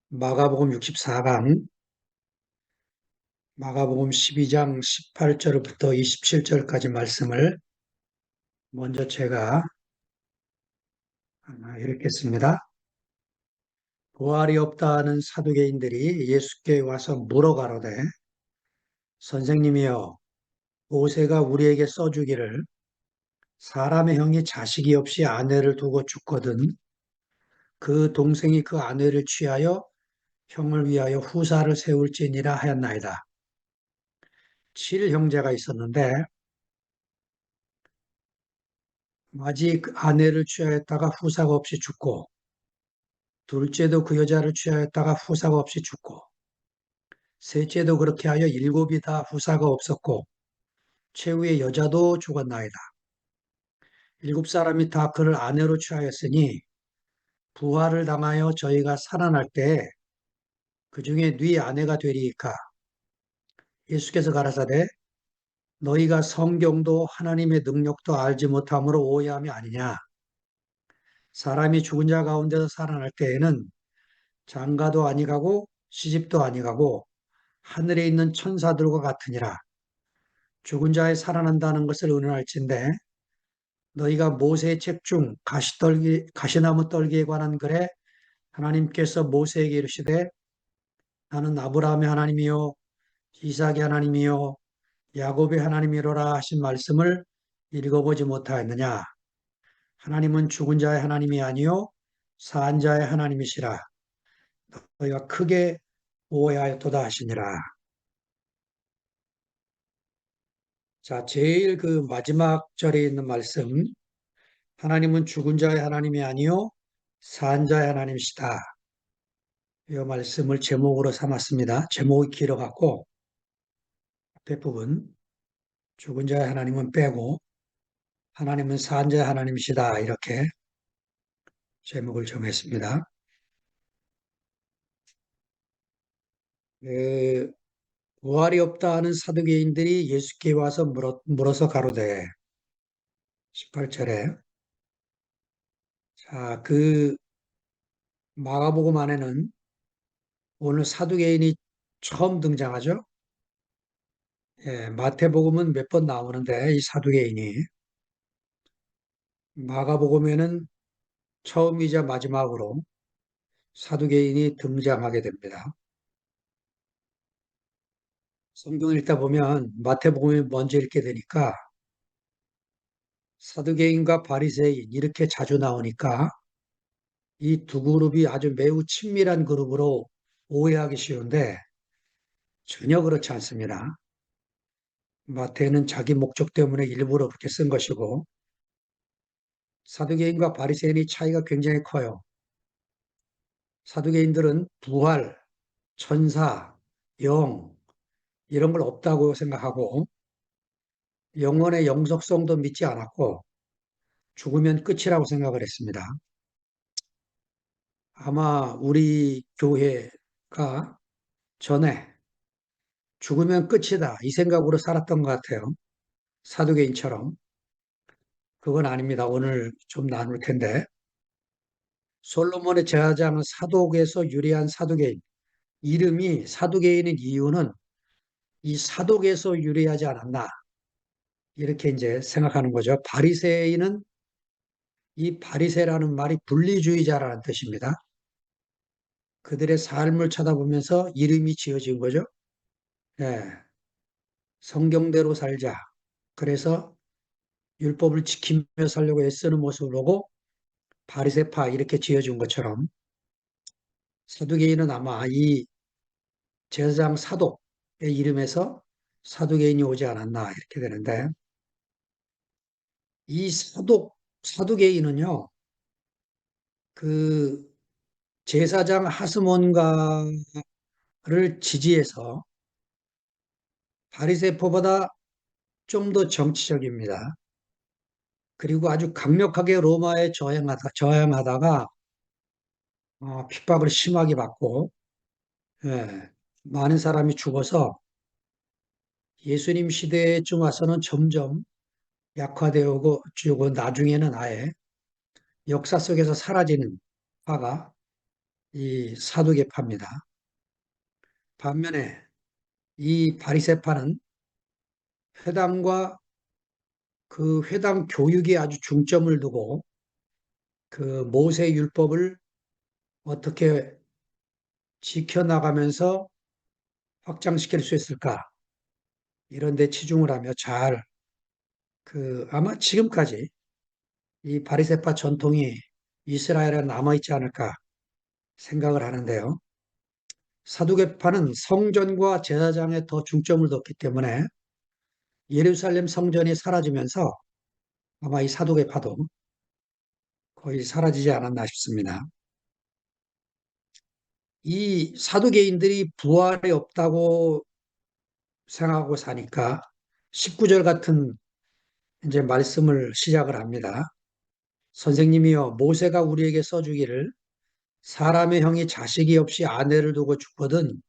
마가복음 64강, 마가복음 12장 18절부터 27절까지 말씀을 먼저 제가 읽겠습니다. 부활이 없다는 사두개인들이 예수께 와서 물어가로되, 선생님이여, 모세가 우리에게 써주기를 사람의 형이 자식이 없이 아내를 두고 죽거든 그 동생이 그 아내를 취하여 형을 위하여 후사를 세울지니라 하였나이다. 7형제가 있었는데 아직 아내를 취하였다가 후사가 없이 죽고, 둘째도 그 여자를 취하였다가 후사가 없이 죽고, 셋째도 그렇게 하여 일곱이 다 후사가 없었고, 최후의 여자도 죽었나이다. 일곱 사람이 다 그를 아내로 취하였으니 부활을 당하여 저희가 살아날 때 그 중에 네 아내가 되리이까. 예수께서 가라사대 너희가 성경도 하나님의 능력도 알지 못함으로 오해함이 아니냐. 사람이 죽은 자 가운데서 살아날 때에는 장가도 아니가고 시집도 아니가고 하늘에 있는 천사들과 같으니라. 죽은 자의 살아난다는 것을 의논할진대 너희가 모세의 책 중 가시나무 떨기에 관한 글에 하나님께서 모세에게 이르시되 나는 아브라함의 하나님이요 이삭의 하나님이요 야곱의 하나님이로라 하신 말씀을 읽어보지 못하였느냐. 하나님은 죽은 자의 하나님이 아니요 산 자의 하나님이시라. 너희가 크게 오해하였도다 하시니라. 자, 제일 그 마지막 절에 있는 말씀, 하나님은 죽은 자의 하나님이 아니요 산 자의 하나님이시다. 이 말씀을 제목으로 삼았습니다. 제목이 길어갖고 앞에 부분 죽은 자의 하나님은 빼고 하나님은 산 자의 하나님이시다 이렇게 제목을 정했습니다. 그 부활이 없다 하는 사두개인들이 예수께 와서 물어서 가로되 18절에 자, 그 마가복음 안에는 오늘 사두개인이 처음 등장하죠. 예, 마태복음은 몇 번 나오는데 이 사두개인이 마가복음에는 처음이자 마지막으로 사두개인이 등장하게 됩니다. 성경을 읽다 보면 마태복음이 먼저 읽게 되니까 사두개인과 바리새인 이렇게 자주 나오니까 이 두 그룹이 아주 매우 친밀한 그룹으로 오해하기 쉬운데 전혀 그렇지 않습니다. 마태는 자기 목적 때문에 일부러 그렇게 쓴 것이고 사두개인과 바리새인의 차이가 굉장히 커요. 사두개인들은 부활, 천사, 영 이런 걸 없다고 생각하고 영혼의 영속성도 믿지 않았고 죽으면 끝이라고 생각을 했습니다. 아마 우리 교회가 전에 죽으면 끝이다 이 생각으로 살았던 것 같아요. 사두개인처럼. 그건 아닙니다. 오늘 좀 나눌 텐데. 솔로몬의 제사장은 사독에서 유래한 사두개인. 이름이 사두개인인 이유는 이 사독에서 유래하지 않았나. 이렇게 이제 생각하는 거죠. 바리새인은 이 바리새라는 말이 분리주의자라는 뜻입니다. 그들의 삶을 쳐다보면서 이름이 지어진 거죠. 예, 성경대로 살자. 그래서 율법을 지키며 살려고 애쓰는 모습을 보고 바리새파 이렇게 지어준 것처럼 사두개인은 아마 이 제사장 사독의 이름에서 사두개인이 오지 않았나 이렇게 되는데 이 사두개인은요 그 제사장 하스몬가를 지지해서 바리새파보다 좀 더 정치적입니다. 그리고 아주 강력하게 로마에 저항하다가 핍박을 심하게 받고 예, 많은 사람이 죽어서 예수님 시대쯤 와서는 점점 약화되고 나중에는 아예 역사 속에서 사라지는 파가 이 사두개파입니다. 반면에 이 바리새파는 회당과 그 회당 교육에 아주 중점을 두고 그 모세 율법을 어떻게 지켜나가면서 확장시킬 수 있을까? 이런 데 치중을 하며 잘 아마 지금까지 이 바리새파 전통이 이스라엘에 남아있지 않을까 생각을 하는데요. 사두개파는 성전과 제사장에 더 중점을 뒀기 때문에 예루살렘 성전이 사라지면서 아마 이 사두개파도 거의 사라지지 않았나 싶습니다. 이 사두개인들이 부활이 없다고 생각하고 사니까 19절 같은 이제 말씀을 시작을 합니다. 선생님이여 모세가 우리에게 써주기를 사람의 형이 자식이 없이 아내를 두고 죽거든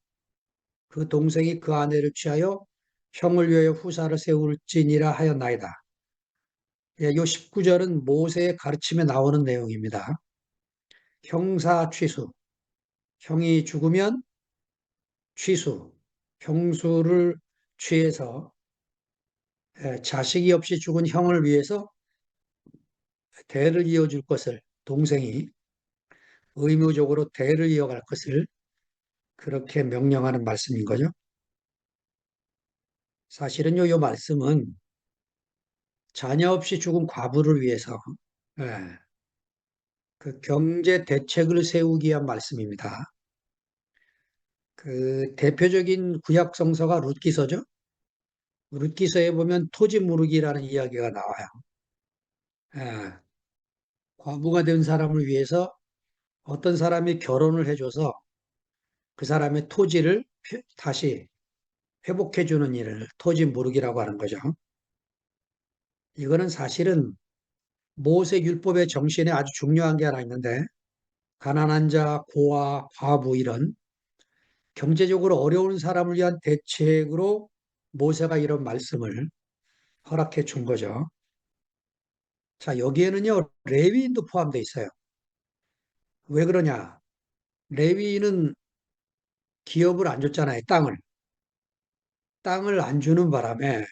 그 동생이 그 아내를 취하여 형을 위하여 후사를 세울지니라 하였나이다. 예, 요 19절은 모세의 가르침에 나오는 내용입니다. 형사 취수, 형이 죽으면 취수, 형수를 취해서 자식이 없이 죽은 형을 위해서 대를 이어줄 것을 동생이 의무적으로 대를 이어갈 것을 그렇게 명령하는 말씀인 거죠. 사실은요, 이 말씀은 자녀 없이 죽은 과부를 위해서 예, 그 경제 대책을 세우기 위한 말씀입니다. 그 대표적인 구약 성서가 룻기서죠. 룻기서에 보면 토지 무르기라는 이야기가 나와요. 예, 과부가 된 사람을 위해서 어떤 사람이 결혼을 해줘서 그 사람의 토지를 다시 회복해주는 일을 토지 무르기라고 하는 거죠. 이거는 사실은 모세 율법의 정신에 아주 중요한 게 하나 있는데 가난한 자, 고아, 과부 이런 경제적으로 어려운 사람을 위한 대책으로 모세가 이런 말씀을 허락해 준 거죠. 자, 여기에는요, 레위인도 포함되어 있어요. 왜 그러냐? 레위인은 기업을 안 줬잖아요, 땅을. 땅을 안 주는 바람에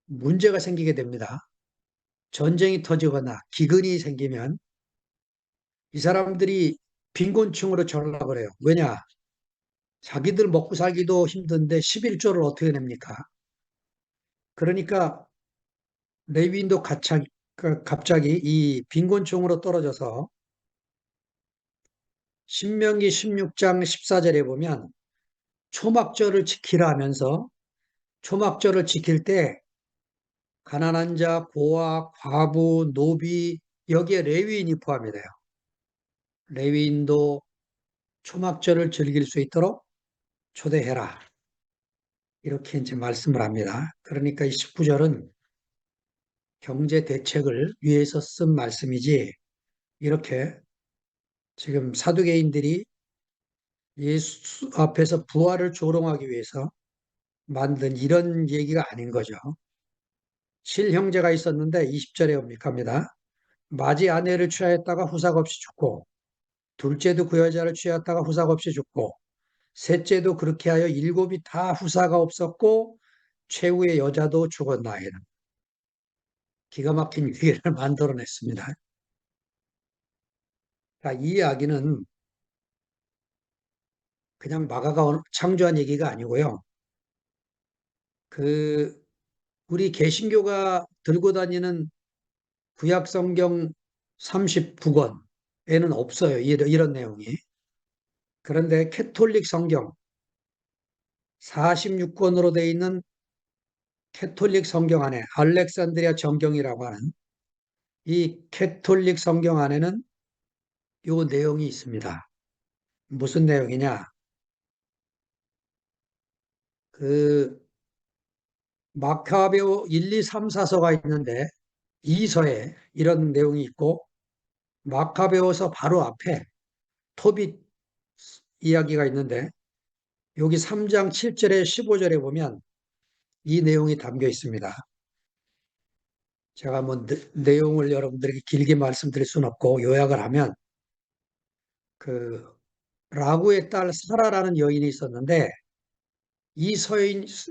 문제가 생기게 됩니다. 전쟁이 터지거나 기근이 생기면 이 사람들이 빈곤층으로 전락을 해요. 왜냐? 자기들 먹고 살기도 힘든데 11조를 어떻게 냅니까? 그러니까 레위인도 갑자기 이 빈곤층으로 떨어져서 신명기 16장 14절에 보면 초막절을 지키라 하면서 초막절을 지킬 때 가난한 자, 고아, 과부, 노비 여기에 레위인이 포함이 돼요. 레위인도 초막절을 즐길 수 있도록 초대해라. 이렇게 이제 말씀을 합니다. 그러니까 이 19절은 경제 대책을 위해서 쓴 말씀이지 이렇게 지금 사두개인들이 예수 앞에서 부활을 조롱하기 위해서 만든 이런 얘기가 아닌 거죠. 실형제가 있었는데 20절에 갑니다. 맞이 아내를 취하였다가 후삭 없이 죽고 둘째도 그 여자를 취하였다가 후삭 없이 죽고 셋째도 그렇게 하여 일곱이 다 후사가 없었고 최후의 여자도 죽었나이다. 기가 막힌 위기를 만들어냈습니다. 이 이야기는 그냥 마가가 창조한 얘기가 아니고요. 그 우리 개신교가 들고 다니는 구약 성경 39권에는 없어요. 이런 내용이. 그런데 캐톨릭 성경 46권으로 되어 있는 캐톨릭 성경 안에 알렉산드리아 정경이라고 하는 이 캐톨릭 성경 안에는 요 내용이 있습니다. 무슨 내용이냐? 그 마카베오 1, 2, 3, 4서가 있는데 2서에 이런 내용이 있고 마카베오서 바로 앞에 토빗 이야기가 있는데 여기 3장 7절에 15절에 보면 이 내용이 담겨 있습니다. 제가 뭐 내용을 여러분들에게 길게 말씀드릴 수는 없고 요약을 하면 그 라구의 딸 사라라는 여인이 있었는데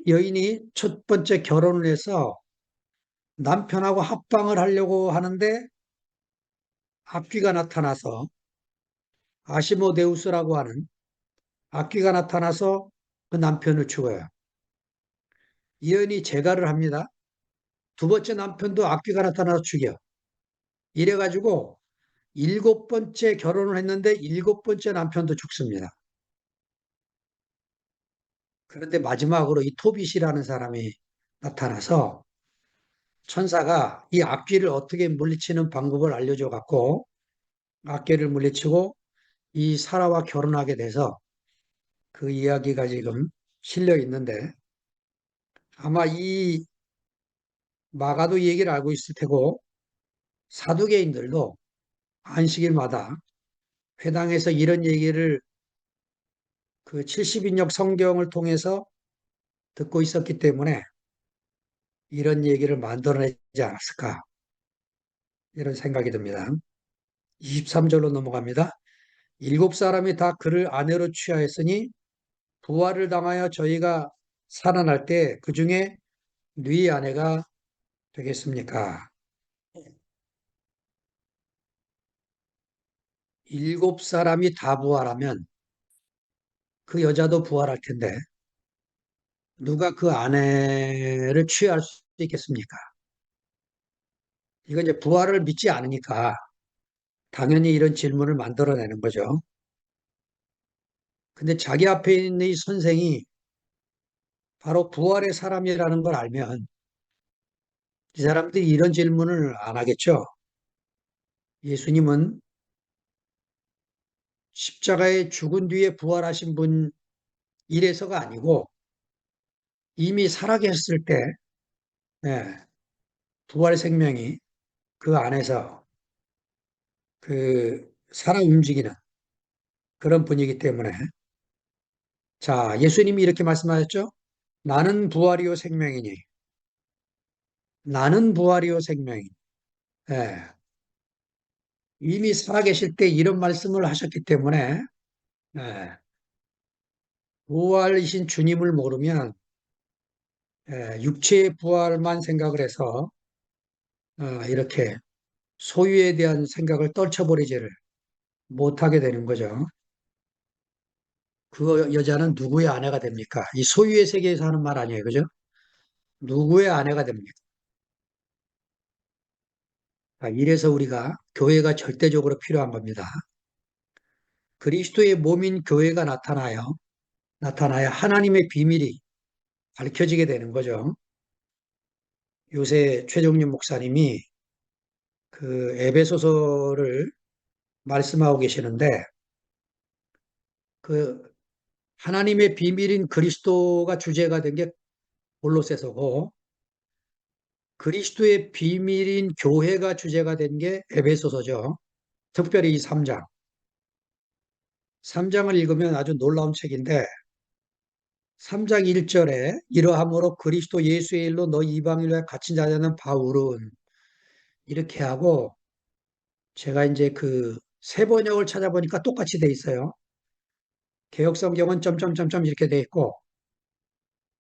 여인이 첫 번째 결혼을 해서 남편하고 합방을 하려고 하는데 악귀가 나타나서 아시모데우스라고 하는 악귀가 나타나서 그 남편을 죽어요. 이 여인이 재가를 합니다. 두 번째 남편도 악귀가 나타나서 죽여. 이래가지고 일곱 번째 결혼을 했는데 일곱 번째 남편도 죽습니다. 그런데 마지막으로 이 토빗이라는 사람이 나타나서 천사가 이 악귀를 어떻게 물리치는 방법을 알려줘 갖고 악귀를 물리치고 이 사라와 결혼하게 돼서 그 이야기가 지금 실려 있는데 아마 이 마가도 이 얘기를 알고 있을 테고 사두개인들도 안식일마다 회당에서 이런 얘기를 그 70인역 성경을 통해서 듣고 있었기 때문에 이런 얘기를 만들어내지 않았을까 이런 생각이 듭니다. 23절로 넘어갑니다. 일곱 사람이 다 그를 아내로 취하였으니 부활을 당하여 저희가 살아날 때 그 중에 네 아내가 되겠습니까? 일곱 사람이 다 부활하면 그 여자도 부활할 텐데 누가 그 아내를 취할 수 있겠습니까? 이건 이제 부활을 믿지 않으니까 당연히 이런 질문을 만들어내는 거죠. 근데 자기 앞에 있는 이 선생이 바로 부활의 사람이라는 걸 알면 이 사람들이 이런 질문을 안 하겠죠. 예수님은 십자가에 죽은 뒤에 부활하신 분 이래서가 아니고 이미 살아계셨을 때 예, 부활 생명이 그 안에서 그 살아 움직이는 그런 분이기 때문에 자, 예수님이 이렇게 말씀하셨죠. 나는 부활이요 생명이니 나는 부활이요 생명이니 예, 이미 살아계실 때 이런 말씀을 하셨기 때문에 예, 부활이신 주님을 모르면 육체의 부활만 생각을 해서 이렇게 소유에 대한 생각을 떨쳐버리지를 못하게 되는 거죠. 그 여자는 누구의 아내가 됩니까? 이 소유의 세계에서 하는 말 아니에요. 그죠? 누구의 아내가 됩니까? 이래서 우리가 교회가 절대적으로 필요한 겁니다. 그리스도의 몸인 교회가 나타나야 하나님의 비밀이 밝혀지게 되는 거죠. 요새 최종윤 목사님이 그 에베소서를 말씀하고 계시는데 그 하나님의 비밀인 그리스도가 주제가 된 게 골로새서고 그리스도의 비밀인 교회가 주제가 된 게 에베소서죠. 특별히 이 3장. 3장을 읽으면 아주 놀라운 책인데 3장 1절에 이러함으로 그리스도 예수의 일로 너희 이방인과 갇힌 자되는 바울은 이렇게 하고 제가 이제 그 세 번역을 찾아보니까 똑같이 돼 있어요. 개역성경은 점점점점 이렇게 돼 있고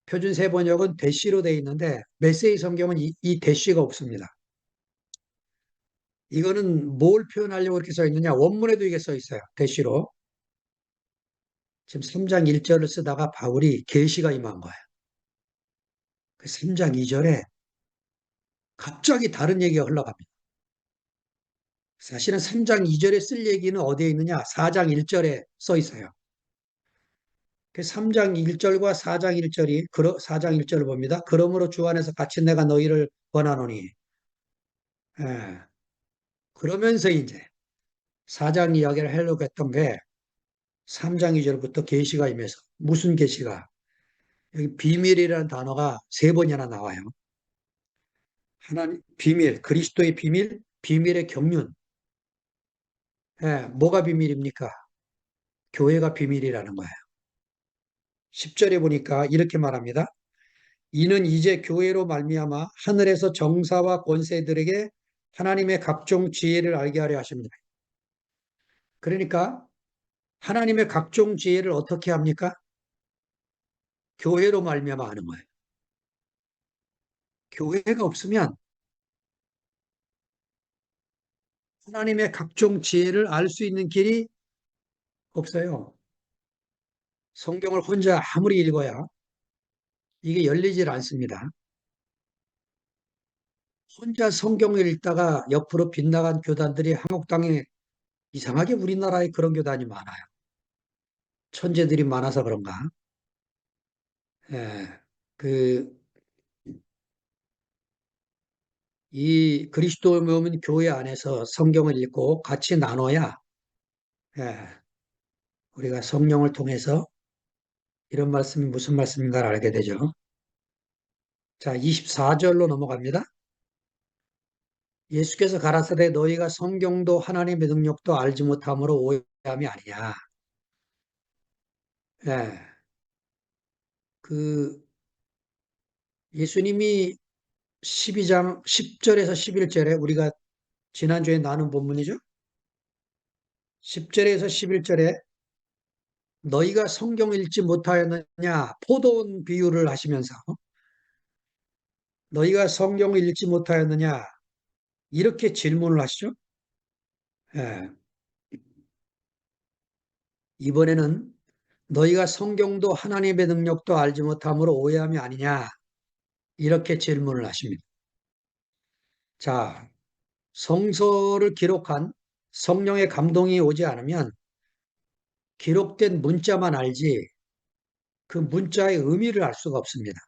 표준 세 번역은 대시로 돼 있는데 메시지 성경은 이 대시가 없습니다. 이거는 뭘 표현하려고 이렇게 써 있느냐? 원문에도 이게 써 있어요. 대시로. 지금 3장 1절을 쓰다가 바울이 계시가 임한 거예요. 그 3장 2절에 갑자기 다른 얘기가 흘러갑니다. 사실은 3장 2절에 쓸 얘기는 어디에 있느냐? 4장 1절에 써 있어요. 그 3장 1절과 4장 1절이 4장 1절을 봅니다. 그러므로 주 안에서 갇힌 내가 너희를 권하노니 예. 그러면서 이제 4장 이야기를 하려고 했던 게 3장 2절부터 계시가 임해서 무슨 계시가 여기 비밀이라는 단어가 세 번이나 나와요. 하나님 비밀, 그리스도의 비밀, 비밀의 경륜. 예, 뭐가 비밀입니까? 교회가 비밀이라는 거예요. 10절에 보니까 이렇게 말합니다. 이는 이제 교회로 말미암아 하늘에서 정사와 권세들에게 하나님의 각종 지혜를 알게 하려 하십니다. 그러니까 하나님의 각종 지혜를 어떻게 합니까? 교회로 말미암아 하는 거예요. 교회가 없으면 하나님의 각종 지혜를 알 수 있는 길이 없어요. 성경을 혼자 아무리 읽어야 이게 열리질 않습니다. 혼자 성경을 읽다가 옆으로 빗나간 교단들이 한국 땅에 이상하게 우리나라에 그런 교단이 많아요. 천재들이 많아서 그런가? 예, 그, 이 그리스도 모임 교회 안에서 성경을 읽고 같이 나눠야, 예, 우리가 성령을 통해서 이런 말씀이 무슨 말씀인가를 알게 되죠. 자, 24절로 넘어갑니다. 예수께서 가라사대 너희가 성경도 하나님의 능력도 알지 못함으로 오해함이 아니냐. 예, 그 예수님이 12장 10절에서 11절에 우리가 지난주에 나눈 본문이죠. 10절에서 11절에 너희가 성경 읽지 못하였느냐 포도원 비유를 하시면서 너희가 성경을 읽지 못하였느냐 이렇게 질문을 하시죠. 예, 이번에는 너희가 성경도 하나님의 능력도 알지 못함으로 오해함이 아니냐 이렇게 질문을 하십니다. 자, 성서를 기록한 성령의 감동이 오지 않으면 기록된 문자만 알지 그 문자의 의미를 알 수가 없습니다.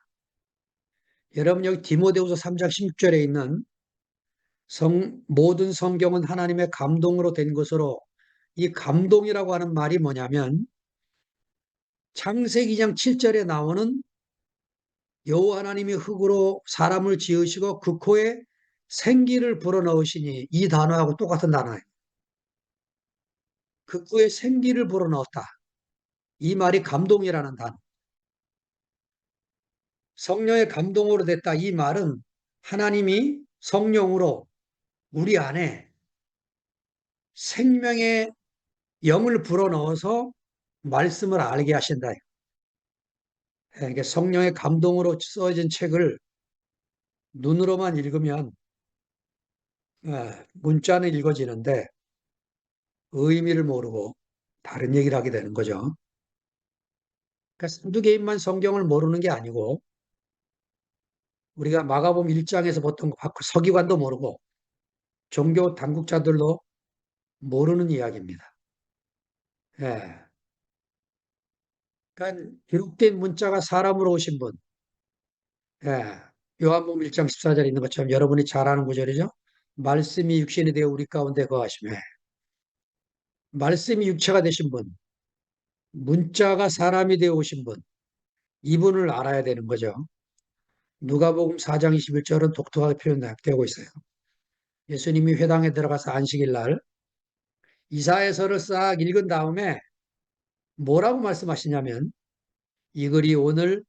여러분 여기 디모데후서 3장 16절에 있는 모든 성경은 하나님의 감동으로 된 것으로 이 감동이라고 하는 말이 뭐냐면 창세기 2장 7절에 나오는 여호와 하나님이 흙으로 사람을 지으시고 그 코에 생기를 불어넣으시니 이 단어하고 똑같은 단어예요. 그 코에 생기를 불어넣었다. 이 말이 감동이라는 단어. 성령의 감동으로 됐다. 이 말은 하나님이 성령으로 우리 안에 생명의 영을 불어넣어서 말씀을 알게 하신다. 그러니까 성령의 감동으로 써진 책을 눈으로만 읽으면 문자는 읽어지는데 의미를 모르고 다른 얘기를 하게 되는 거죠. 그러니까 한두 개인만 성경을 모르는 게 아니고 우리가 마가복음 1장에서 보통 서기관도 모르고 종교 당국자들도 모르는 이야기입니다. 예. 그러니까 기록된 문자가 사람으로 오신 분, 예. 요한복음 1장 14절에 있는 것처럼 여러분이 잘 아는 구절이죠. 말씀이 육신이 되어 우리 가운데 거하시며 말씀이 육체가 되신 분, 문자가 사람이 되어 오신 분, 이분을 알아야 되는 거죠. 누가복음 4장 21절은 독특하게 표현되고 있어요. 예수님이 회당에 들어가서 안식일 날 이사야서를 싹 읽은 다음에 뭐라고 말씀하시냐면 이 글이 오늘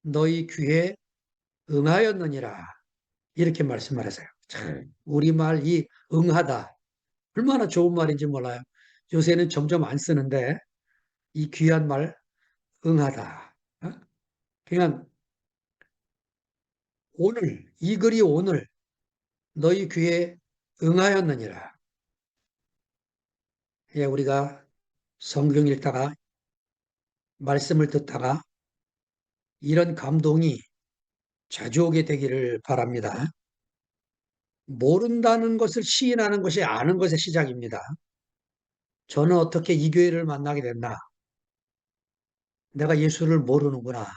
너희 귀에 응하였느니라 이렇게 말씀을 하세요. 참, 우리말 이 응하다 얼마나 좋은 말인지 몰라요. 요새는 점점 안 쓰는데 이 귀한 말 응하다. 어? 그냥 오늘 이 글이 오늘 너희 귀에 응하였느니라. 예, 우리가 성경 읽다가 말씀을 듣다가 이런 감동이 자주 오게 되기를 바랍니다. 모른다는 것을 시인하는 것이 아는 것의 시작입니다. 저는 어떻게 이 교회를 만나게 됐나? 내가 예수를 모르는구나.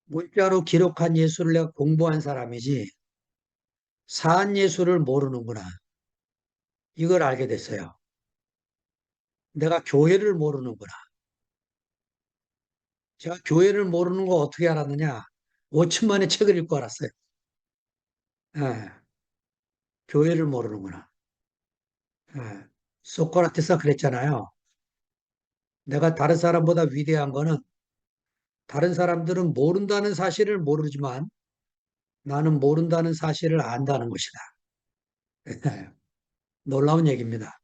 문자로 기록한 예수를 내가 공부한 사람이지 산 예수를 모르는구나. 이걸 알게 됐어요. 내가 교회를 모르는구나. 제가 교회를 모르는 거 어떻게 알았느냐? 5천 만의 책을 읽고 알았어요. 예, 교회를 모르는구나. 예, 소크라테스가 그랬잖아요. 내가 다른 사람보다 위대한 거는 다른 사람들은 모른다는 사실을 모르지만 나는 모른다는 사실을 안다는 것이다. 예, 놀라운 얘기입니다.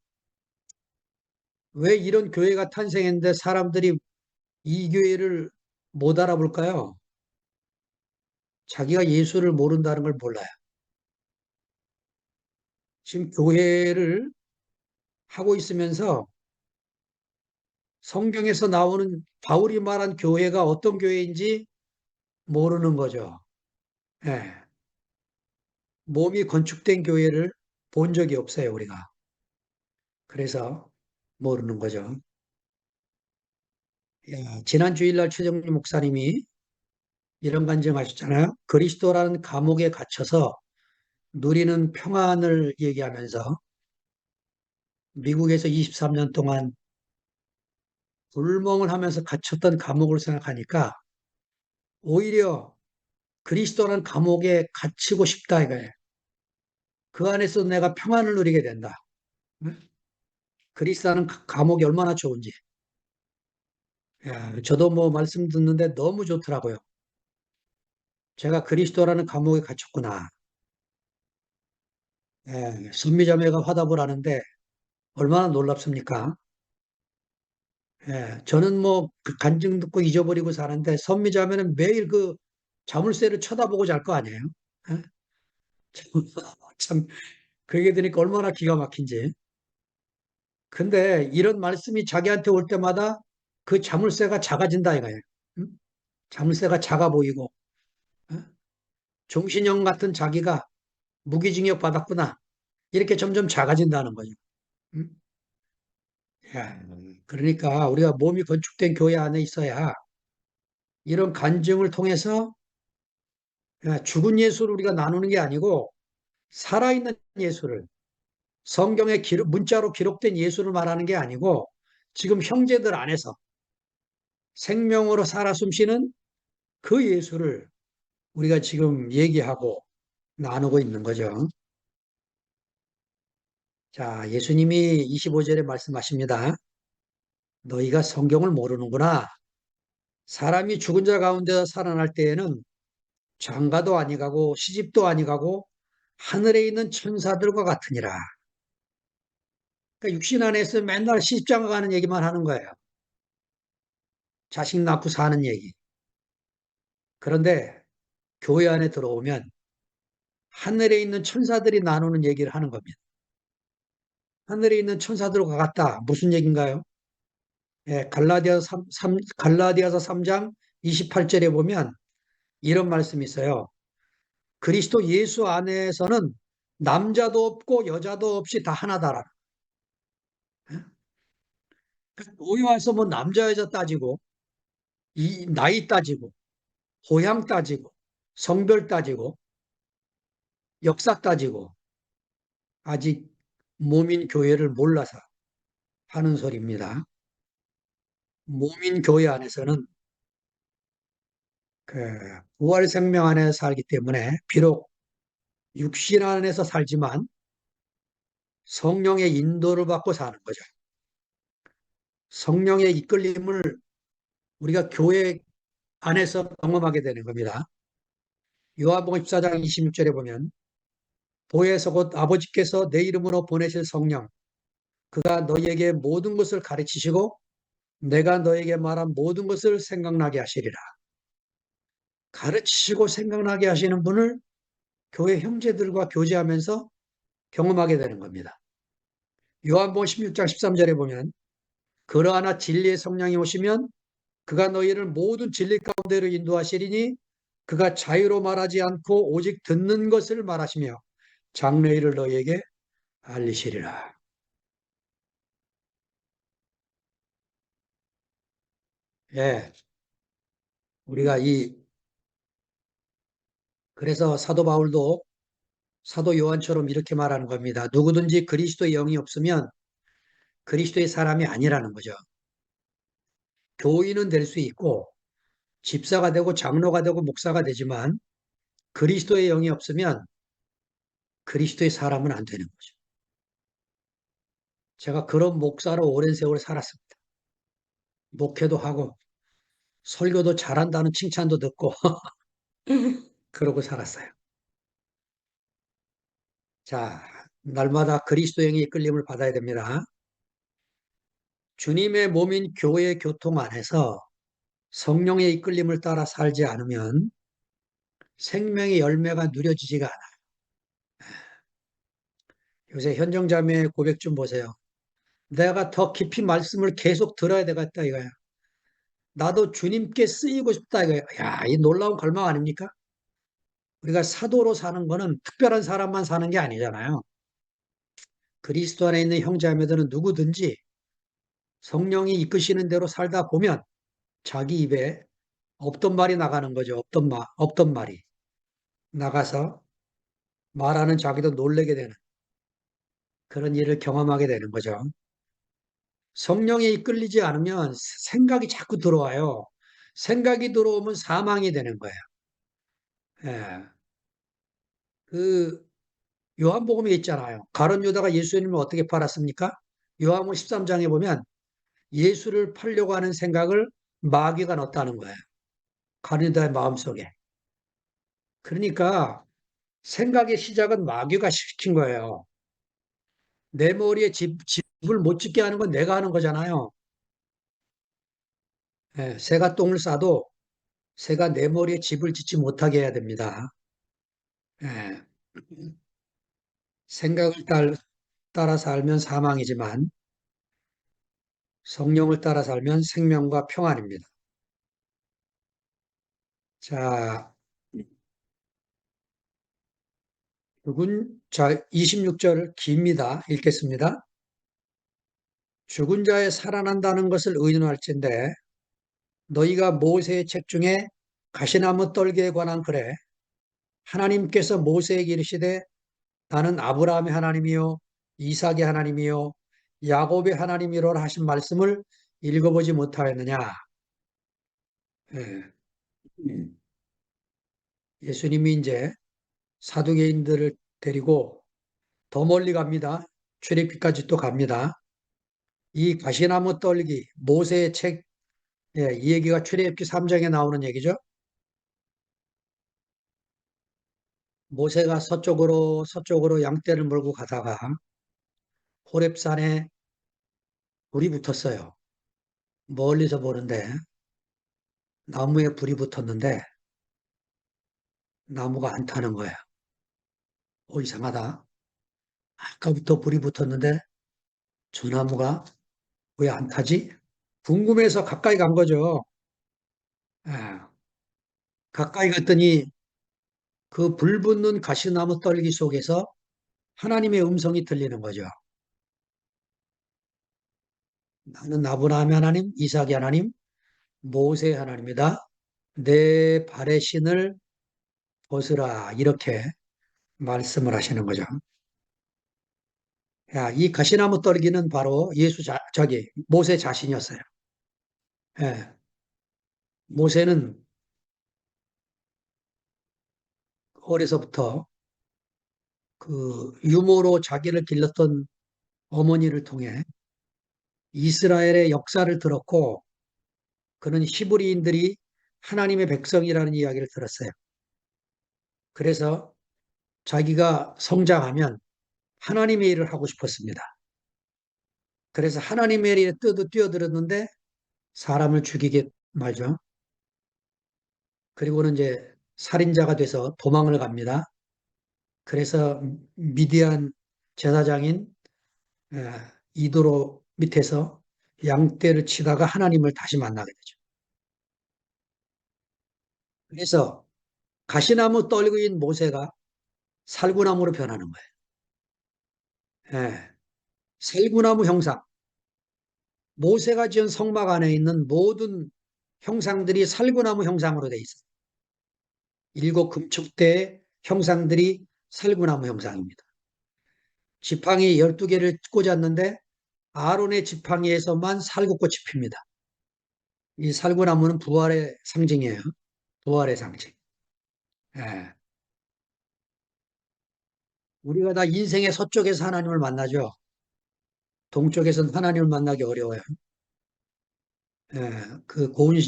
왜 이런 교회가 탄생했는데 사람들이 이 교회를 못 알아볼까요? 자기가 예수를 모른다는 걸 몰라요. 지금 교회를 하고 있으면서 성경에서 나오는 바울이 말한 교회가 어떤 교회인지 모르는 거죠. 예. 몸이 건축된 교회를 본 적이 없어요, 우리가. 그래서 모르는 거죠. 지난 주일날 최정리 목사님이 이런 간증하셨잖아요. 그리스도라는 감옥에 갇혀서 누리는 평안을 얘기하면서 미국에서 23년 동안 불멍을 하면서 갇혔던 감옥을 생각하니까 오히려 그리스도라는 감옥에 갇히고 싶다 이거예요. 그 안에서 내가 평안을 누리게 된다. 응? 그리스도라는 감옥이 얼마나 좋은지. 저도 뭐 말씀 듣는데 너무 좋더라고요. 제가 그리스도라는 감옥에 갇혔구나. 선미자매가 화답을 하는데 얼마나 놀랍습니까? 저는 뭐 그 간증 듣고 잊어버리고 사는데 선미자매는 매일 그 자물쇠를 쳐다보고 잘 거 아니에요? 예? 참, 그 얘기 들으니까 얼마나 기가 막힌지. 근데 이런 말씀이 자기한테 올 때마다 그 자물쇠가 작아진다 이거예요. 응? 자물쇠가 작아 보이고, 어? 종신형 같은 자기가 무기징역 받았구나. 이렇게 점점 작아진다는 거죠. 응? 그러니까 우리가 몸이 건축된 교회 안에 있어야 이런 간증을 통해서 죽은 예수를 우리가 나누는 게 아니고 살아있는 예수를 성경에 문자로 기록된 예수를 말하는 게 아니고 지금 형제들 안에서 생명으로 살아 숨쉬는 그 예수를 우리가 지금 얘기하고 나누고 있는 거죠. 자, 예수님이 25절에 말씀하십니다. 너희가 성경을 모르는구나. 사람이 죽은 자 가운데서 살아날 때에는 장가도 아니가고 시집도 아니가고 하늘에 있는 천사들과 같으니라. 그러니까 육신 안에서 맨날 시집장가 가는 얘기만 하는 거예요. 자식 낳고 사는 얘기. 그런데 교회 안에 들어오면 하늘에 있는 천사들이 나누는 얘기를 하는 겁니다. 하늘에 있는 천사들과 같다. 무슨 얘기인가요? 갈라디아서 3장 28절에 보면 이런 말씀이 있어요. 그리스도 예수 안에서는 남자도 없고 여자도 없이 다 하나다라. 교회 와서 뭐 남자 여자 따지고 이 나이 따지고 고향 따지고 성별 따지고 역사 따지고 아직 몸인 교회를 몰라서 하는 소리입니다. 몸인 교회 안에서는 그 부활 생명 안에 살기 때문에 비록 육신 안에서 살지만 성령의 인도를 받고 사는 거죠. 성령의 이끌림을 우리가 교회 안에서 경험하게 되는 겁니다. 요한복음 14장 26절에 보면 보혜사 곧 아버지께서 내 이름으로 보내실 성령 그가 너희에게 모든 것을 가르치시고 내가 너에게 말한 모든 것을 생각나게 하시리라. 가르치시고 생각나게 하시는 분을 교회 형제들과 교제하면서 경험하게 되는 겁니다. 요한복음 16장 13절에 보면 그러하나 진리의 성령이 오시면 그가 너희를 모든 진리 가운데로 인도하시리니 그가 자유로 말하지 않고 오직 듣는 것을 말하시며 장래일을 너희에게 알리시리라. 예, 우리가 그래서 사도 바울도 사도 요한처럼 이렇게 말하는 겁니다. 누구든지 그리스도의 영이 없으면 그리스도의 사람이 아니라는 거죠. 교인은 될 수 있고 집사가 되고 장로가 되고 목사가 되지만 그리스도의 영이 없으면 그리스도의 사람은 안 되는 거죠. 제가 그런 목사로 오랜 세월 살았습니다. 목회도 하고 설교도 잘한다는 칭찬도 듣고 그러고 살았어요. 자, 날마다 그리스도 영의 이끌림을 받아야 됩니다. 주님의 몸인 교회 교통 안에서 성령의 이끌림을 따라 살지 않으면 생명의 열매가 누려지지가 않아요. 요새 현정자매의 고백 좀 보세요. 내가 더 깊이 말씀을 계속 들어야 되겠다 이거야. 나도 주님께 쓰이고 싶다 이거야. 야, 이 놀라운 갈망 아닙니까? 우리가 사도로 사는 거는 특별한 사람만 사는 게 아니잖아요. 그리스도 안에 있는 형제자매들은 누구든지 성령이 이끄시는 대로 살다 보면 자기 입에 없던 말이 나가는 거죠. 없던 말이 나가서 말하는 자기도 놀래게 되는 그런 일을 경험하게 되는 거죠. 성령에 이끌리지 않으면 생각이 자꾸 들어와요. 생각이 들어오면 사망이 되는 거예요. 예. 그 요한복음에 있잖아요. 가룟 유다가 예수님을 어떻게 팔았습니까? 요한복음 13장에 보면 예수를 팔려고 하는 생각을 마귀가 넣었다는 거예요. 가룟 유다의 마음속에. 그러니까 생각의 시작은 마귀가 시킨 거예요. 내 머리에 집을 못 짓게 하는 건 내가 하는 거잖아요. 예, 새가 똥을 싸도 새가 내 머리에 집을 짓지 못하게 해야 됩니다. 예, 생각을 따라 살면 사망이지만 성령을 따라 살면 생명과 평안입니다. 자, 자, 26절 깁니다. 읽겠습니다. 죽은 자의 살아난다는 것을 의논할진대 너희가 모세의 책 중에 가시나무 떨기에 관한 글에 하나님께서 모세에게 이르시되 나는 아브라함의 하나님이요 이삭의 하나님이요 야곱의 하나님이로라 하신 말씀을 읽어보지 못하였느냐. 예. 예수님이 이제 사두개인들을 데리고 더 멀리 갑니다. 출애굽기까지 또 갑니다. 이 가시나무 떨기 모세의 책, 예, 이 얘기가 출애굽기 3장에 나오는 얘기죠. 모세가 서쪽으로 양떼를 몰고 가다가 호렙산에 불이 붙었어요. 멀리서 보는데 나무에 불이 붙었는데 나무가 안 타는 거야. 이상하다. 아까부터 불이 붙었는데 저 나무가 왜 안 타지? 궁금해서 가까이 간 거죠. 예, 가까이 갔더니 그 불 붙는 가시나무 떨기 속에서 하나님의 음성이 들리는 거죠. 나는 아브라함의 하나님, 이삭의 하나님, 모세의 하나님이다. 내 발의 신을 벗으라. 이렇게 말씀을 하시는 거죠. 야, 이 가시나무 떨기는 바로 모세 자신이었어요. 예, 모세는 어려서부터 그 유모로 자기를 길렀던 어머니를 통해 이스라엘의 역사를 들었고 그는 히브리인들이 하나님의 백성이라는 이야기를 들었어요. 그래서 자기가 성장하면 하나님의 일을 하고 싶었습니다. 그래서 하나님의 일에 뛰어들었는데 사람을 죽이게 말죠. 그리고는 이제 살인자가 돼서 도망을 갑니다. 그래서 미디안 제사장인 이도로 밑에서 양떼를 치다가 하나님을 다시 만나게 되죠. 그래서 가시나무 떨기인 모세가 살구나무로 변하는 거예요. 예, 살구나무 형상. 모세가 지은 성막 안에 있는 모든 형상들이 살구나무 형상으로 돼 있어요. 일곱 금축대의 형상들이 살구나무 형상입니다. 지팡이 12개를 꽂았는데 아론의 지팡이에서만 살구꽃이 핍니다. 이 살구나무는 부활의 상징이에요. 부활의 상징. 예. 우리가 다 인생의 서쪽에서 하나님을 만나죠. 동쪽에서는 하나님을 만나기 어려워요. 예. 그 고운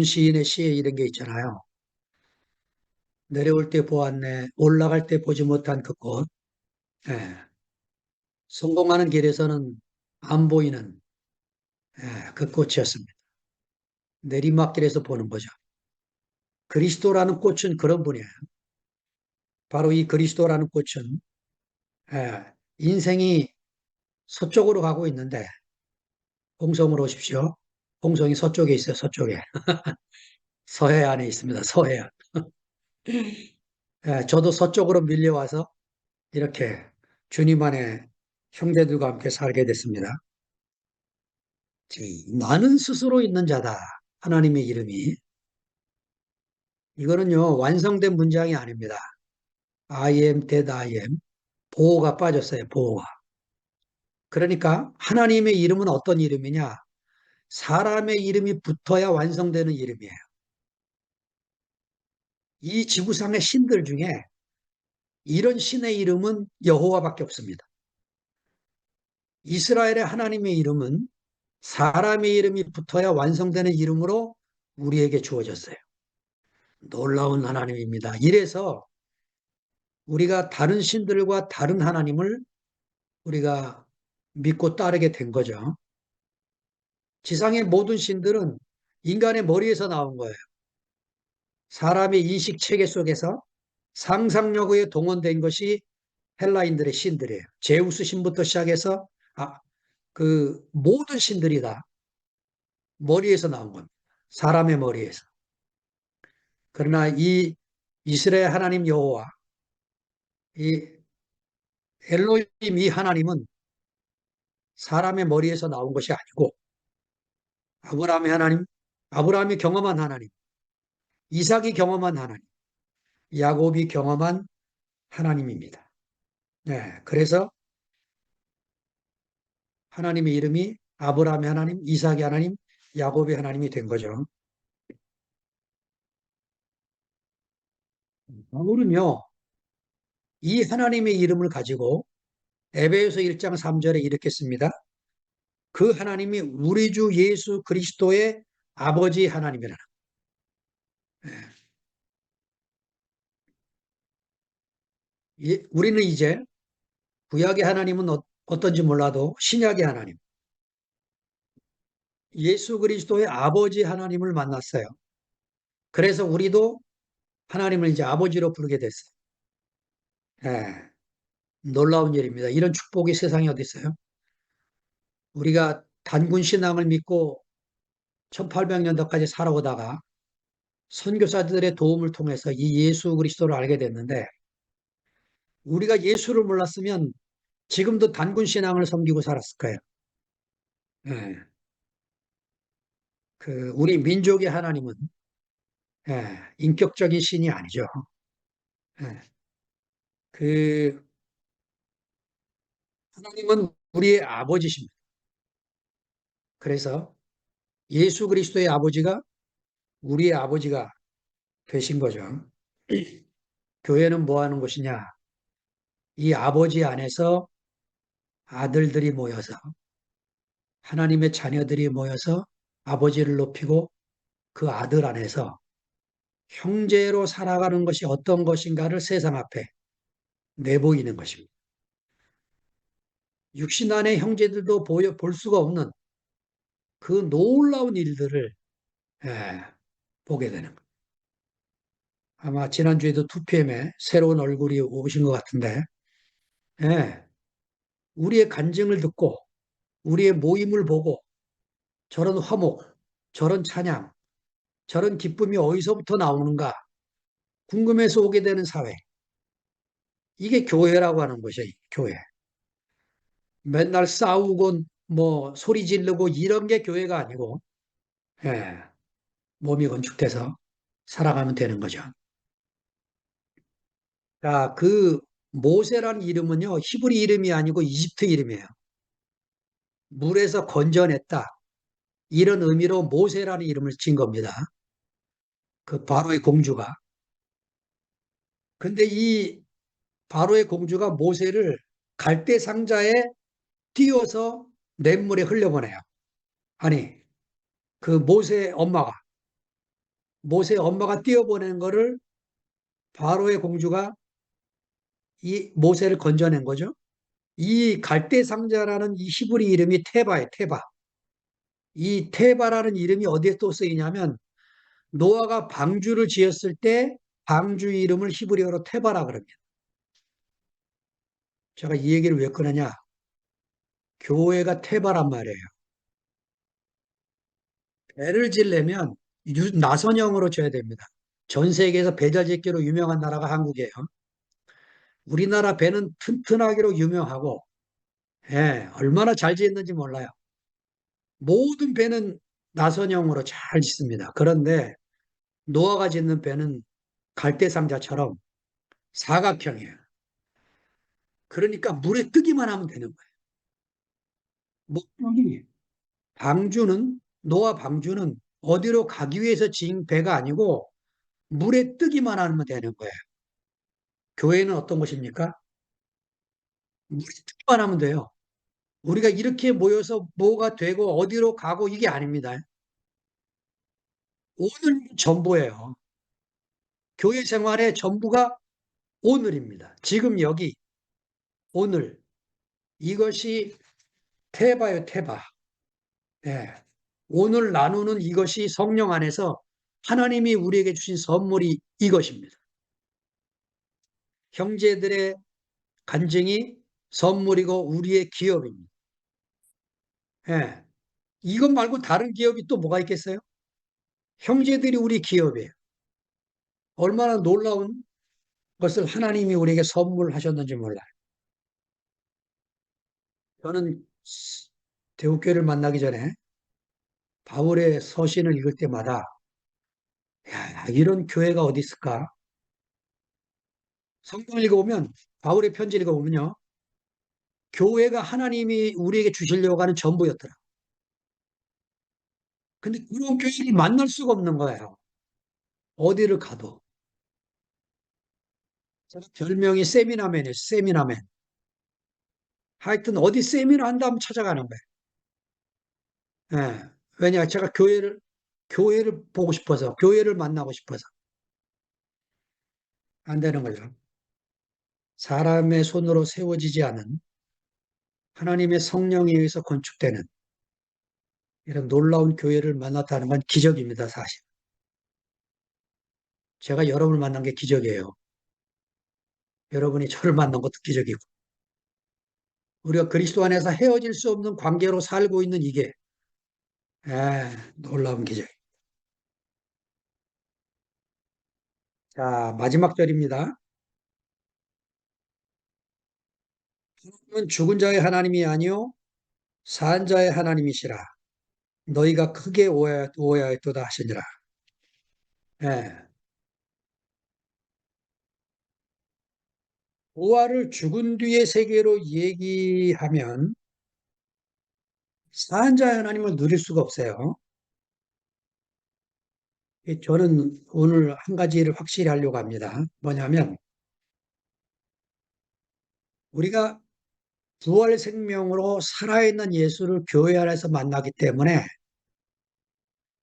시인의 시에 이런 게 있잖아요. 내려올 때 보았네, 올라갈 때 보지 못한 그 꽃. 예. 성공하는 길에서는 안 보이는 그 꽃이었습니다. 내리막길에서 보는 거죠. 그리스도라는 꽃은 그런 분이에요. 바로 이 그리스도라는 꽃은 예, 인생이 서쪽으로 가고 있는데 홍성으로 오십시오. 홍성이 서쪽에 있어요. 서쪽에. 서해안에 있습니다. 서해안. 저도 서쪽으로 밀려와서 이렇게 주님 안에 형제들과 함께 살게 됐습니다. 나는 스스로 있는 자다. 하나님의 이름이. 이거는요, 완성된 문장이 아닙니다. I am that I am. 보호가 빠졌어요. 보호가. 그러니까 하나님의 이름은 어떤 이름이냐? 사람의 이름이 붙어야 완성되는 이름이에요. 이 지구상의 신들 중에 이런 신의 이름은 여호와밖에 없습니다. 이스라엘의 하나님의 이름은 사람의 이름이 붙어야 완성되는 이름으로 우리에게 주어졌어요. 놀라운 하나님입니다. 이래서 우리가 다른 신들과 다른 하나님을 우리가 믿고 따르게 된 거죠. 지상의 모든 신들은 인간의 머리에서 나온 거예요. 사람의 인식 체계 속에서 상상력에 동원된 것이 헬라인들의 신들이에요. 제우스 신부터 시작해서 그 모든 신들이 다 머리에서 나온 겁니다. 사람의 머리에서. 그러나 이 이스라엘 하나님 여호와, 이 엘로힘 이 하나님은 사람의 머리에서 나온 것이 아니고 아브라함의 하나님, 아브라함이 경험한 하나님, 이삭이 경험한 하나님, 야곱이 경험한 하나님입니다. 네, 그래서 하나님의 이름이 아브라함의 하나님, 이삭의 하나님, 야곱의 하나님이 된 거죠. 바울은요, 이 하나님의 이름을 가지고 에베소 1장 3절에 이렇게 씁니다. 그 하나님이 우리 주 예수 그리스도의 아버지 하나님이라. 우리는 이제 구약의 하나님은 어떤지 몰라도 신약의 하나님, 예수 그리스도의 아버지 하나님을 만났어요. 그래서 우리도 하나님을 이제 아버지로 부르게 됐어요. 예, 놀라운 일입니다. 이런 축복이 세상에 어디 있어요? 우리가 단군 신앙을 믿고 1800년도까지 살아오다가 선교사들의 도움을 통해서 이 예수 그리스도를 알게 됐는데 우리가 예수를 몰랐으면 지금도 단군 신앙을 섬기고 살았을 거예요. 예, 우리 민족의 하나님은 인격적인 신이 아니죠. 예, 그 하나님은 우리의 아버지십니다. 그래서 예수 그리스도의 아버지가 우리의 아버지가 되신 거죠. 교회는 뭐 하는 곳이냐? 이 아버지 안에서 아들들이 모여서 하나님의 자녀들이 모여서 아버지를 높이고 그 아들 안에서 형제로 살아가는 것이 어떤 것인가를 세상 앞에 내보이는 것입니다. 육신 안의 형제들도 볼 수가 없는 그 놀라운 일들을 예, 보게 되는 거예요. 아마 지난주에도 2PM에 새로운 얼굴이 오신 것 같은데 예, 우리의 간증을 듣고 우리의 모임을 보고 저런 화목, 저런 찬양, 저런 기쁨이 어디서부터 나오는가 궁금해서 오게 되는 사회. 이게 교회라고 하는 것이에요. 교회. 맨날 싸우고 뭐 소리 지르고 이런 게 교회가 아니고 예, 몸이 건축돼서 살아가면 되는 거죠. 자, 그 모세라는 이름은요. 히브리 이름이 아니고 이집트 이름이에요. 물에서 건져냈다. 이런 의미로 모세라는 이름을 진 겁니다. 그 바로의 공주가. 근데 이 바로의 공주가 모세를 갈대 상자에 띄워서 냇물에 흘려보내요. 아니, 그 모세 엄마가 띄워보낸 거를 바로의 공주가 이 모세를 건져낸 거죠. 이 갈대 상자라는 이 히브리 이름이 테바예요, 테바. 이 테바라는 이름이 어디에 또 쓰이냐면 노아가 방주를 지었을 때 방주 이름을 히브리어로 테바라 그럽니다. 제가 이 얘기를 왜 꺼내냐? 교회가 테바란 말이에요. 배를 지려면 나선형으로 져야 됩니다. 전 세계에서 배잘 짓기로 유명한 나라가 한국이에요. 우리나라 배는 튼튼하기로 유명하고, 예, 얼마나 잘 짓는지 몰라요. 모든 배는 나선형으로 잘 짓습니다. 그런데 노아가 짓는 배는 갈대상자처럼 사각형이에요. 그러니까 물에 뜨기만 하면 되는 거예요. 목적이 노아 방주는 어디로 가기 위해서 지은 배가 아니고 물에 뜨기만 하면 되는 거예요. 교회는 어떤 것입니까? 물에 뜨기만 하면 돼요. 우리가 이렇게 모여서 뭐가 되고 어디로 가고 이게 아닙니다. 오늘 전부예요. 교회 생활의 전부가 오늘입니다. 지금 여기 오늘 이것이 테바요, 테바. 예. 오늘 나누는 이것이 성령 안에서 하나님이 우리에게 주신 선물이 이것입니다. 형제들의 간증이 선물이고 우리의 기업입니다. 예. 이것 말고 다른 기업이 또 뭐가 있겠어요? 형제들이 우리 기업이에요. 얼마나 놀라운 것을 하나님이 우리에게 선물하셨는지 몰라요. 저는 대우교회를 만나기 전에 바울의 서신을 읽을 때마다 야, 이런 교회가 어디 있을까? 성경 읽어보면 바울의 편지 읽어보면요. 교회가 하나님이 우리에게 주시려고 하는 전부였더라. 근데 그런 교회를 만날 수가 없는 거예요. 어디를 가도. 제가 별명이 세미나맨이에요. 세미나맨. 하여튼 어디 세미나 한다면 찾아가는 거예요. 예. 왜냐, 제가 교회를 보고 싶어서, 교회를 만나고 싶어서. 안 되는 거죠. 사람의 손으로 세워지지 않은 하나님의 성령에 의해서 건축되는 이런 놀라운 교회를 만났다는 건 기적입니다, 사실. 제가 여러분을 만난 게 기적이에요. 여러분이 저를 만난 것도 기적이고. 우리가 그리스도 안에서 헤어질 수 없는 관계로 살고 있는 이게, 놀라운 기적. 자, 마지막 절입니다. 하나님은 죽은 자의 하나님이 아니요 산 자의 하나님이시라. 너희가 크게 오해하였도다 하시니라. 예. 부활을 죽은 뒤의 세계로 얘기하면 산 자의 하나님을 누릴 수가 없어요. 저는 오늘 한 가지를 확실히 하려고 합니다. 뭐냐면 우리가 부활 생명으로 살아있는 예수를 교회 안에서 만나기 때문에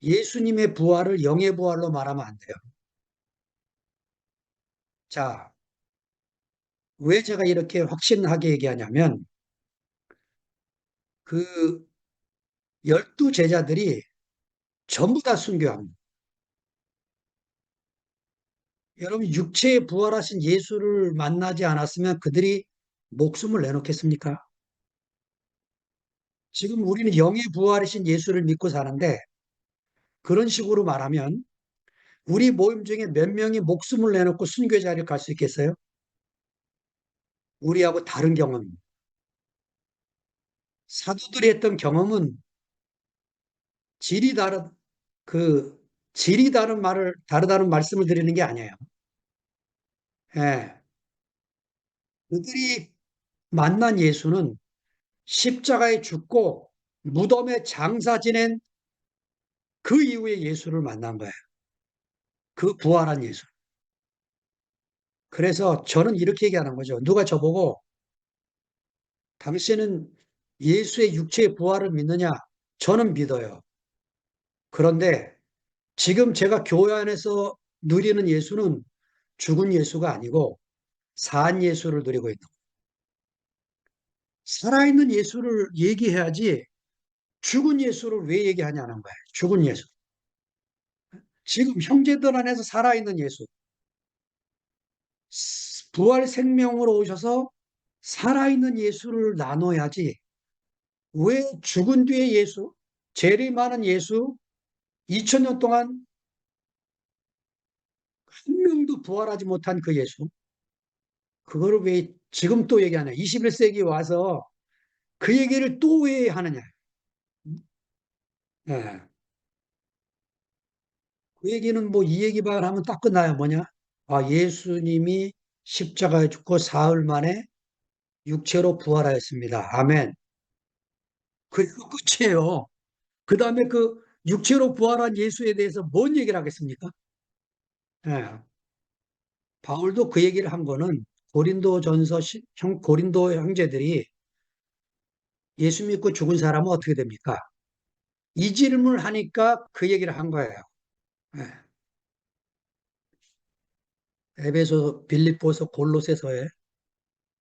예수님의 부활을 영의 부활로 말하면 안 돼요. 자, 왜 제가 이렇게 확신하게 얘기하냐면 그 12제자들이 전부 다 순교합니다. 여러분, 육체에 부활하신 예수를 만나지 않았으면 그들이 목숨을 내놓겠습니까? 지금 우리는 영의 부활이신 예수를 믿고 사는데 그런 식으로 말하면 우리 모임 중에 몇 명이 목숨을 내놓고 순교 자리를 갈 수 있겠어요? 우리하고 다른 경험입니다. 사도들이 했던 경험은 질이 다른 그 질이 다르다는 말씀을 드리는 게 아니에요. 예. 그들이 만난 예수는 십자가에 죽고 무덤에 장사 지낸 그 이후에 예수를 만난 거예요. 그 부활한 예수. 그래서 저는 이렇게 얘기하는 거죠. 누가 저보고 당신은 예수의 육체의 부활을 믿느냐? 저는 믿어요. 그런데 지금 제가 교회 안에서 누리는 예수는 죽은 예수가 아니고 산 예수를 누리고 있는 거예요. 살아있는 예수를 얘기해야지 죽은 예수를 왜 얘기하냐는 거예요. 죽은 예수. 지금 형제들 안에서 살아있는 예수. 부활 생명으로 오셔서 살아있는 예수를 나눠야지. 왜 죽은 뒤에 예수, 재림하는 예수, 2000년 동안 한 명도 부활하지 못한 그 예수, 그거를 왜 지금 또 얘기하냐. 21세기 와서 그 얘기를 또 왜 하느냐. 예. 그 얘기는 뭐 이 얘기만 하면 딱 끝나요. 뭐냐? 아, 예수님이 십자가에 죽고 사흘 만에 육체로 부활하였습니다. 아멘. 그리고 끝이에요. 그 다음에 그 육체로 부활한 예수에 대해서 뭔 얘기를 하겠습니까? 예. 바울도 그 얘기를 한 거는 고린도 형제들이 예수 믿고 죽은 사람은 어떻게 됩니까? 이 질문을 하니까 그 얘기를 한 거예요. 예. 에베소, 빌립보서, 골로새서에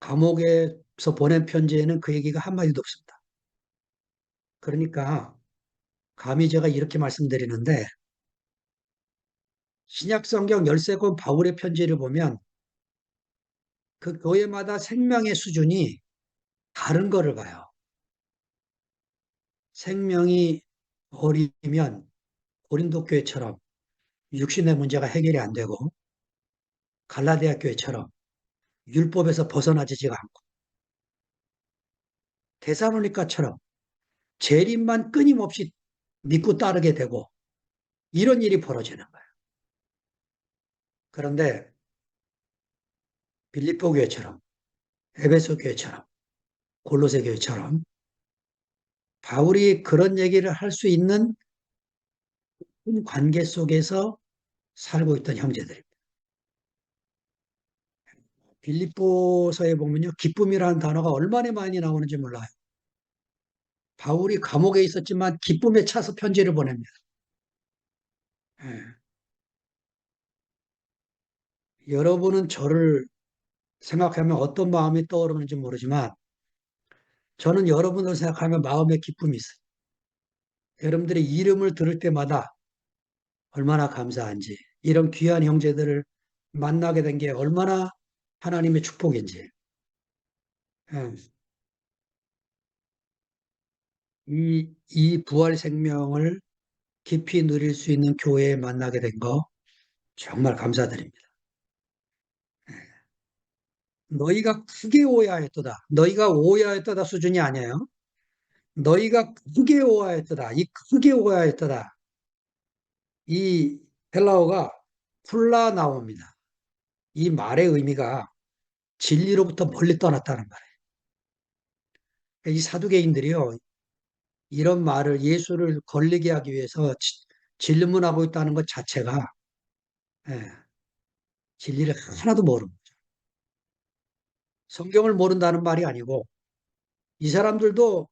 감옥에서 보낸 편지에는 그 얘기가 한마디도 없습니다. 그러니까 감히 제가 이렇게 말씀드리는데 신약 성경 13권 바울의 편지를 보면 그 교회마다 생명의 수준이 다른 거를 봐요. 생명이 어리면 고린도 교회처럼 육신의 문제가 해결이 안 되고 갈라디아 교회처럼 율법에서 벗어나지가 않고 데살로니가처럼 재림만 끊임없이 믿고 따르게 되고 이런 일이 벌어지는 거예요. 그런데 빌립보 교회처럼 에베소 교회처럼 골로새 교회처럼 바울이 그런 얘기를 할 수 있는 관계 속에서 살고 있던 형제들입니다. 빌립보서에 보면요, 기쁨이라는 단어가 얼마나 많이 나오는지 몰라요. 바울이 감옥에 있었지만 기쁨에 차서 편지를 보냅니다. 예. 여러분은 저를 생각하면 어떤 마음이 떠오르는지 모르지만 저는 여러분을 생각하면 마음에 기쁨이 있어요. 여러분들의 이름을 들을 때마다 얼마나 감사한지, 이런 귀한 형제들을 만나게 된 게 얼마나 하나님의 축복인지. 예. 이 부활 생명을 깊이 누릴 수 있는 교회에 만나게 된 거 정말 감사드립니다. 너희가 크게 오해하였도다. 너희가 오해하였도다 수준이 아니에요. 너희가 크게 오해하였도다. 이 크게 오해하였도다. 이 헬라어가 풀라나오입니다. 이 말의 의미가 진리로부터 멀리 떠났다는 말이에요. 이 사두개인들이요, 이런 말을 예수를 걸리게 하기 위해서 질문하고 있다는 것 자체가 예, 진리를 하나도 모릅니다. 성경을 모른다는 말이 아니고 이 사람들도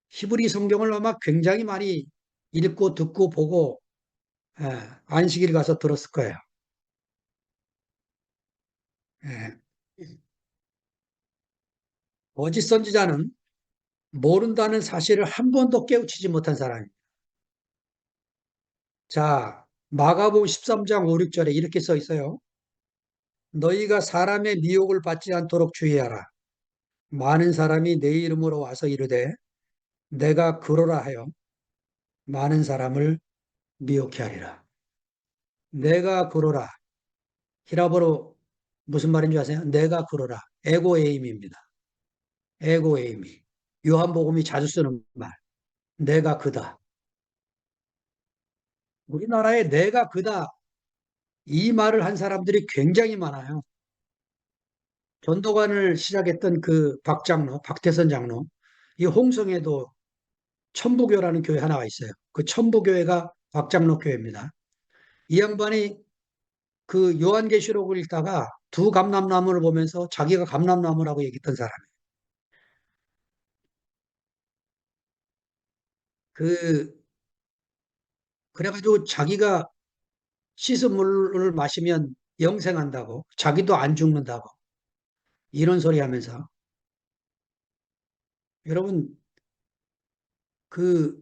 히브리 성경을 아마 굉장히 많이 읽고 듣고 보고 예, 안식일 가서 들었을 거예요. 예. 거짓 선지자는 모른다는 사실을 한 번도 깨우치지 못한 사람입니다. 자, 마가복음 13장 5, 6절에 이렇게 써 있어요. 너희가 사람의 미혹을 받지 않도록 주의하라. 많은 사람이 내 이름으로 와서 이르되 내가 그러라 하여 많은 사람을 미혹해 하리라. 내가 그러라. 히라보로 무슨 말인지 아세요? 내가 그러라. 에고에임입니다. 에고에임이. 요한복음이 자주 쓰는 말. 내가 그다. 우리나라에 내가 그다. 이 말을 한 사람들이 굉장히 많아요. 전도관을 시작했던 그 박장로, 박태선 장로, 이 홍성에도 천부교라는 교회 하나가 있어요. 그 천부교회가 박장로 교회입니다. 이 양반이 그 요한계시록을 읽다가 두 감람나무를 보면서 자기가 감람나무라고 얘기했던 사람이에요. 그, 그래가지고 자기가 씻은 물을 마시면 영생한다고, 자기도 안 죽는다고, 이런 소리 하면서, 여러분, 그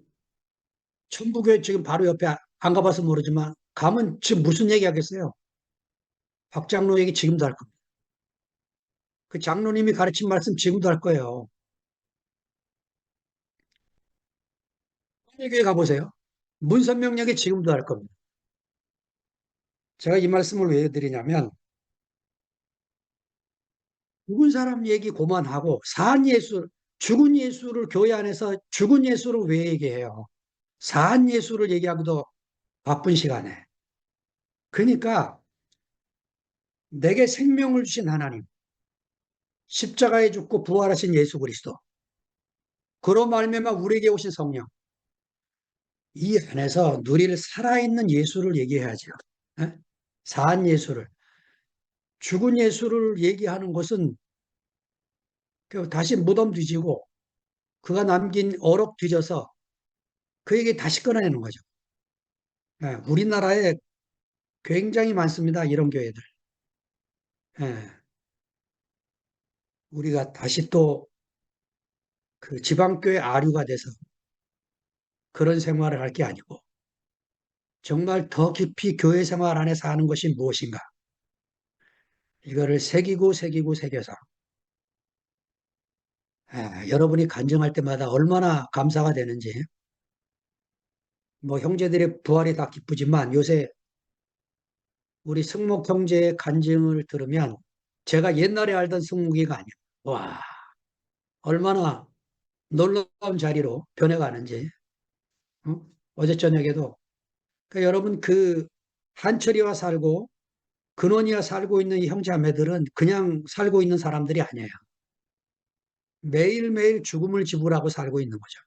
천부교회 지금 바로 옆에 안 가봐서 모르지만 가면 지금 무슨 얘기 하겠어요? 박 장로 얘기 지금도 할 겁니다. 그 장로님이 가르친 말씀 지금도 할 거예요. 교회 가보세요. 문선명 얘기 지금도 할 겁니다. 제가 이 말씀을 왜 드리냐면 죽은 사람 얘기 그만하고 산 예수, 죽은 예수를 교회 안에서 죽은 예수를 왜 얘기해요? 산 예수를 얘기하기도 바쁜 시간에. 그러니까 내게 생명을 주신 하나님, 십자가에 죽고 부활하신 예수 그리스도, 그로 말미암아 우리에게 오신 성령, 이 안에서 누릴 살아있는 예수를 얘기해야죠. 예? 산 예수를. 죽은 예수를 얘기하는 것은 그 다시 무덤 뒤지고 그가 남긴 어록 뒤져서 그에게 다시 꺼내는 거죠. 예, 우리나라에 굉장히 많습니다. 이런 교회들. 예, 우리가 다시 또 그 지방교회 아류가 돼서 그런 생활을 할 게 아니고 정말 더 깊이 교회 생활 안에서 하는 것이 무엇인가. 이거를 새기고 새겨서 여러분이 간증할 때마다 얼마나 감사가 되는지 뭐 형제들의 부활이 다 기쁘지만 요새 우리 승목 형제의 간증을 들으면 제가 옛날에 알던 승목이가 아니에요. 와, 얼마나 놀라운 자리로 변해가는지. 어? 어제 저녁에도 여러분 그 한철이와 살고 근원이와 살고 있는 이 형제자매들은 그냥 살고 있는 사람들이 아니에요. 매일매일 죽음을 지불하고 살고 있는 거죠.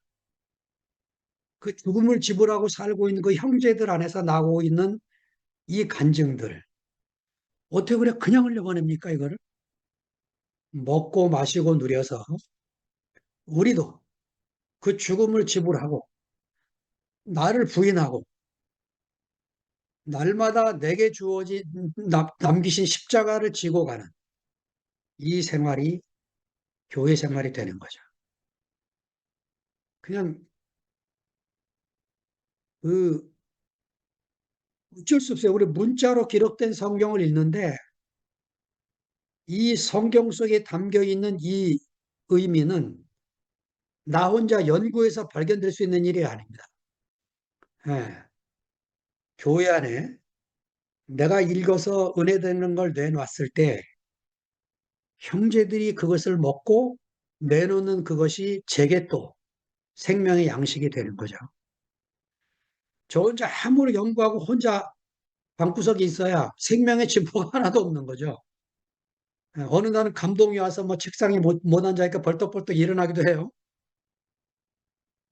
그 죽음을 지불하고 살고 있는 그 형제들 안에서 나오고 있는 이 간증들. 어떻게 그래 그냥 흘려보냅니까 이거를? 먹고 마시고 누려서 우리도 그 죽음을 지불하고 나를 부인하고 날마다 내게 주어진 남기신 십자가를 지고 가는 이 생활이 교회 생활이 되는 거죠. 그냥 그 어쩔 수 없어요. 우리 문자로 기록된 성경을 읽는데 이 성경 속에 담겨 있는 이 의미는 나 혼자 연구해서 발견될 수 있는 일이 아닙니다. 예, 교회 안에 내가 읽어서 은혜되는 걸 내놨을 때 형제들이 그것을 먹고 내놓는 그것이 제게 또 생명의 양식이 되는 거죠. 저 혼자 아무리 연구하고 혼자 방구석에 있어야 생명의 진보가 하나도 없는 거죠. 예, 어느 날은 감동이 와서 뭐 책상에 못 앉아니까 벌떡벌떡 일어나기도 해요.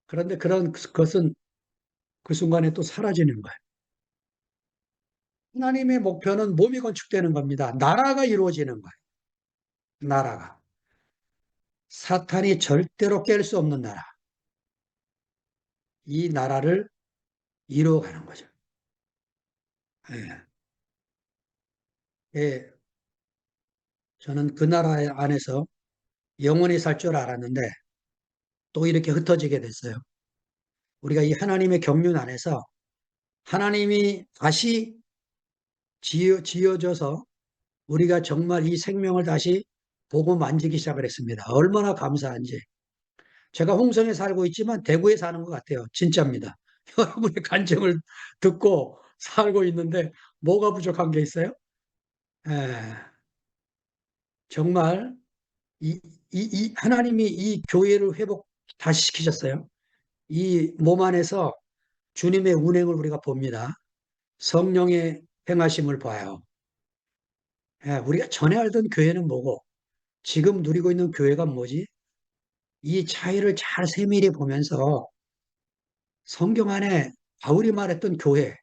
그런데 그런 것은 그 순간에 또 사라지는 거예요. 하나님의 목표는 몸이 건축되는 겁니다. 나라가 이루어지는 거예요. 나라가. 사탄이 절대로 깰 수 없는 나라. 이 나라를 이루어가는 거죠. 예. 예. 저는 그 나라 안에서 영원히 살 줄 알았는데 또 이렇게 흩어지게 됐어요. 우리가 이 하나님의 경륜 안에서 하나님이 다시 지어줘서 우리가 정말 이 생명을 다시 보고 만지기 시작을 했습니다. 얼마나 감사한지. 제가 홍성에 살고 있지만 대구에 사는 것 같아요. 진짜입니다. 여러분의 간증을 듣고 살고 있는데 뭐가 부족한 게 있어요? 에, 정말 하나님이 이 교회를 회복 다시 시키셨어요. 이 몸 안에서 주님의 운행을 우리가 봅니다. 성령의 행하심을 봐요. 우리가 전에 알던 교회는 뭐고 지금 누리고 있는 교회가 뭐지? 이 차이를 잘 세밀히 보면서 성경 안에 바울이 말했던 교회,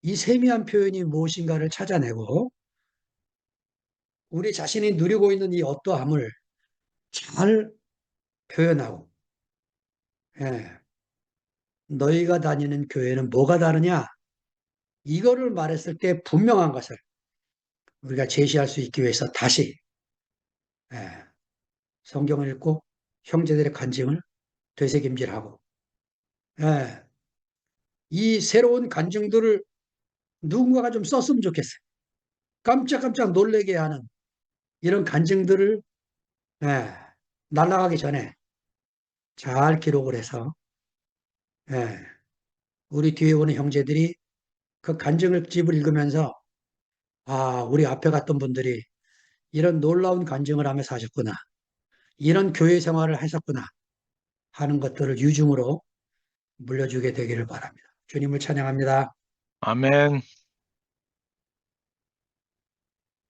이 세미한 표현이 무엇인가를 찾아내고 우리 자신이 누리고 있는 이 어떠함을 잘 표현하고, 예, 너희가 다니는 교회는 뭐가 다르냐? 이거를 말했을 때 분명한 것을 우리가 제시할 수 있기 위해서 다시 예, 성경을 읽고 형제들의 간증을 되새김질하고 예, 이 새로운 간증들을 누군가가 좀 썼으면 좋겠어요. 깜짝깜짝 놀라게 하는 이런 간증들을 예, 날아가기 전에 잘 기록을 해서 예, 우리 뒤에 오는 형제들이 그 간증을 집을 읽으면서 아, 우리 앞에 갔던 분들이 이런 놀라운 간증을 하며 사셨구나. 이런 교회 생활을 하셨구나 하는 것들을 유증으로 물려주게 되기를 바랍니다. 주님을 찬양합니다. 아멘.